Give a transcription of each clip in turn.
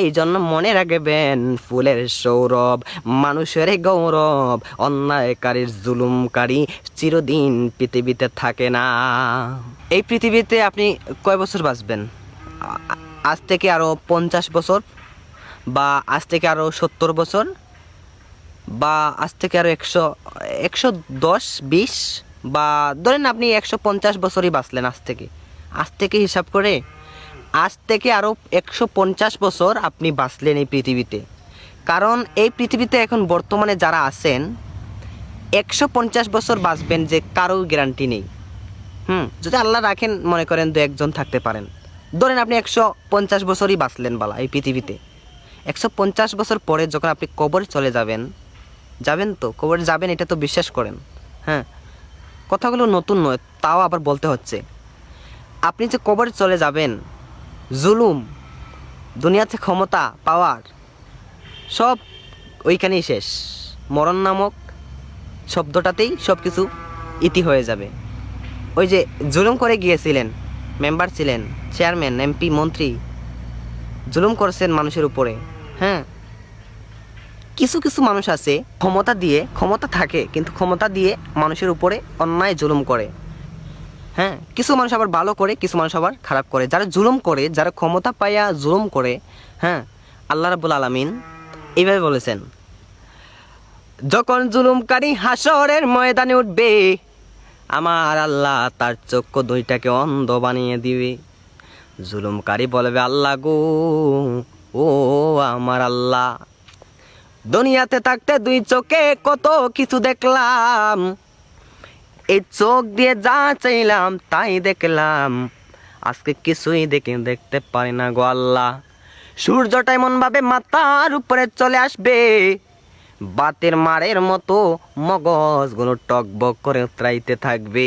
এই জন্য মনে রাখবেন, ফুলের সৌরভ, মানুষের গৌরব, অন্যায়কারীর জুলুমকারী চিরদিন পৃথিবীতে থাকে না। এই পৃথিবীতে আপনি কয় বছর বাঁচবেন? আজ থেকে আরও 50 বছর, বা আজ থেকে আরও 70 বছর, বা আজ থেকে আরও 110-20, বা ধরেন আপনি 150 বছরই বাঁচলেন আজ থেকে হিসাব করে আজ থেকে আরও 150 বছর আপনি বাঁচলেন এই পৃথিবীতে। কারণ এই পৃথিবীতে এখন বর্তমানে যারা আছেন 150 বছর বাঁচবেন যে কারো গ্যারান্টি নেই। যদি আল্লাহ রাখেন, মনে করেন 2-1 থাকতে পারেন। ধরেন আপনি 150 বছরই বাঁচলেন বালা এই পৃথিবীতে। 150 বছর পরে যখন আপনি কবরে চলে যাবেন তো কবরে যাবেন, এটা তো বিশ্বাস করেন। কথাগুলো নতুন নয়, তাও আবার বলতে হচ্ছে। আপনি যে কবরে চলে যাবেন, জুলুম, দুনিয়াতে ক্ষমতা পাওয়ার সব ওইখানেই শেষ। মরণ নামক শব্দটাতেই সব কিছু ইতি হয়ে যাবে। ওই যে জুলুম করে গিয়েছিলেন, মেম্বার ছিলেন, চেয়ারম্যান, এমপি, মন্ত্রী, জুলুম করছেন মানুষের উপরে। কিছু কিছু মানুষ আছে ক্ষমতা থাকে, কিন্তু ক্ষমতা দিয়ে মানুষের উপরে অন্যায় জুলুম করে। কিছু মানুষ আবার ভালো করে, কিছু মানুষ আবার খারাপ করে। যারা জুলুম করে, যারা ক্ষমতা পাইয়া জুলুম করে, আল্লাহ রাব্বুল আলামিন এইভাবে বলেছেন, যখন জুলুমকারী হাসরের ময়দানে উঠবে, আমার আল্লাহ তার চক্ষু দুইটাকে অন্ধ বানিয়ে দিবে। জুলুমকারী বলবে, আল্লাহ গো, ও আমার আল্লাহ, দুনিয়াতে থাকতে 2 চোখে কত কিছু দেখলাম, এই চোখ দিয়ে যা চাইলাম তাই দেখলাম, আজকে কিছুই দেখতে পারি না গো আল্লাহ। সূর্যটা এমন ভাবে মাথার উপরে চলে আসবে, বাতের মারের মতো মগজগুলো টকবক করে উতরাইতে থাকবে,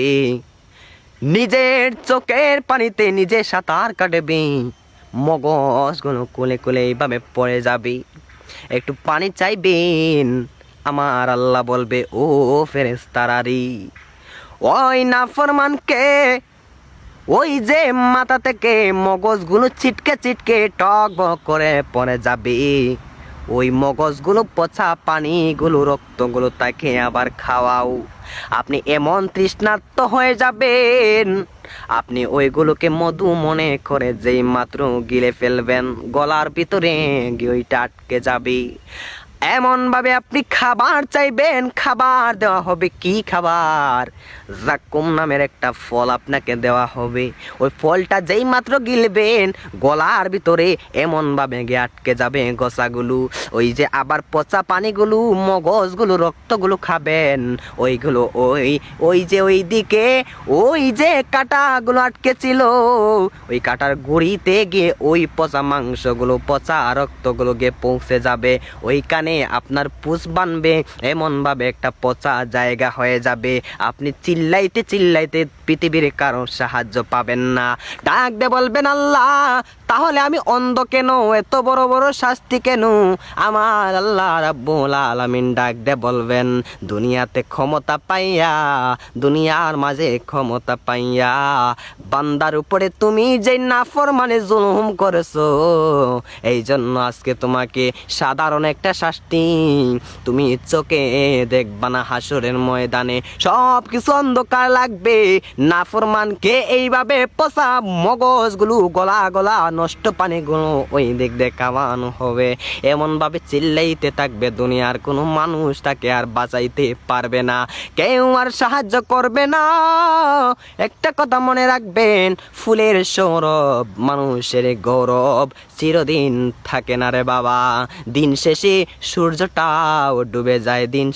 নিজের চোখের পানিতে নিজে সাঁতার কাটবে, মগজগুলো কোলে কোলে এইভাবে পড়ে যাবে। একটু পানি চাইবেন, আমার আল্লাহ বলবে, ও ফেরেশতারারি, ওই নাফরমানকে, ওই যে মাথা থেকে মগজগুলো ছিটকে ছিটকে টকবক করে পড়ে যাবে, ওই মগজগুলো, পচা পানিগুলো, রক্তগুলো তাকে আবার খাওয়াও। আপনি এমন তৃষ্ণার্ত হয়ে যাবেন, আপনি ওইগুলোকে মধু মনে করে যেই মাত্র গিলে ফেলবেন, গলার ভিতরে গিয়ে ওইটা আটকে যাবে। এমন ভাবে আপনি খাবার চাইবেন, খাবার দেওয়া হবে। কি খাবার? জাকুম নামের একটা ফল আপনাকে দেওয়া হবে। ওই ফলটা যেই মাত্র গিলবেন, গলার ভিতরে এমন ভাবে গিয়ে আটকে যাবে গসাগুলো। ওই যে আবার পচা পানিগুলো, মগজগুলো, রক্তগুলো খাবেন, ওইগুলো ওই যে ওই দিকে ওই যে কাঁটাগুলো আটকে ছিল, ওই কাঁটার গুড়িতে গিয়ে ওই পচা মাংসগুলো, পচা রক্তগুলো গিয়ে পৌঁছে যাবে। ওইখানে আপনার পুষ বানবে, এমন ভাবে একটা পচা জায়গা হয়ে যাবে, আপনি চিল্লাইতে চিল্লাইতে পৃথিবীর কারো সাহায্য পাবেন না। ডাক দে বলবেন, আল্লাহ তাহলে আমি অন্ধ কেন? এত বড় বড় শাস্তি কেন? আমার আল্লাহ রাব্বুল আলামিন ডাক দে বলবেন, দুনিয়াতে ক্ষমতা পাইয়া, দুনিয়ার মাঝে ক্ষমতা পাইয়া বান্দার উপরে তুমি যে নাফরমানে জুলুম করেছো, এই জন্য আজকে তোমাকে সাধারণ একটা শাস্তি, তুমি চোখে দেখবা না, হাসরের ময়দানে সব কিছু অন্ধকার লাগবে, নাফরমানকে এইভাবে পচা মগজগুলো, গলা গলা নষ্ট পানিগুলো ওই দিক দিয়ে খাওয়ানো হবে। এমন ভাবে চিল্লাইতে থাকবে, দুনিয়ার কোনো মানুষ তাকে আর বাঁচাইতে পারবে না, কেউ আর সাহায্য করবে না। একটা কথা মনে রাখবেন, ফুলের সৌরভ, মানুষের গৌরব চিরদিন থাকে না রে বাবা। দিন শেষে সূর্যটাও ডুবে যায়, দিন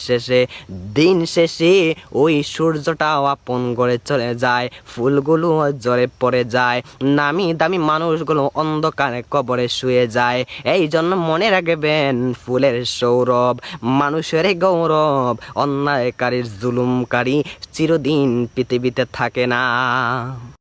শেষে ওই সূর্যটাও আপন করে চলে যায়, ফুলগুলো জ্বরে পড়ে যায়, নামি দামি মানুষগুলো অন্ধকারে কবরে শুয়ে যায়। এই জন্য মনে রাখবেন, ফুলের সৌরভ, মানুষের গৌরব, অন্যায়কারীর জুলুমকারী চিরদিন পৃথিবীতে থাকে না।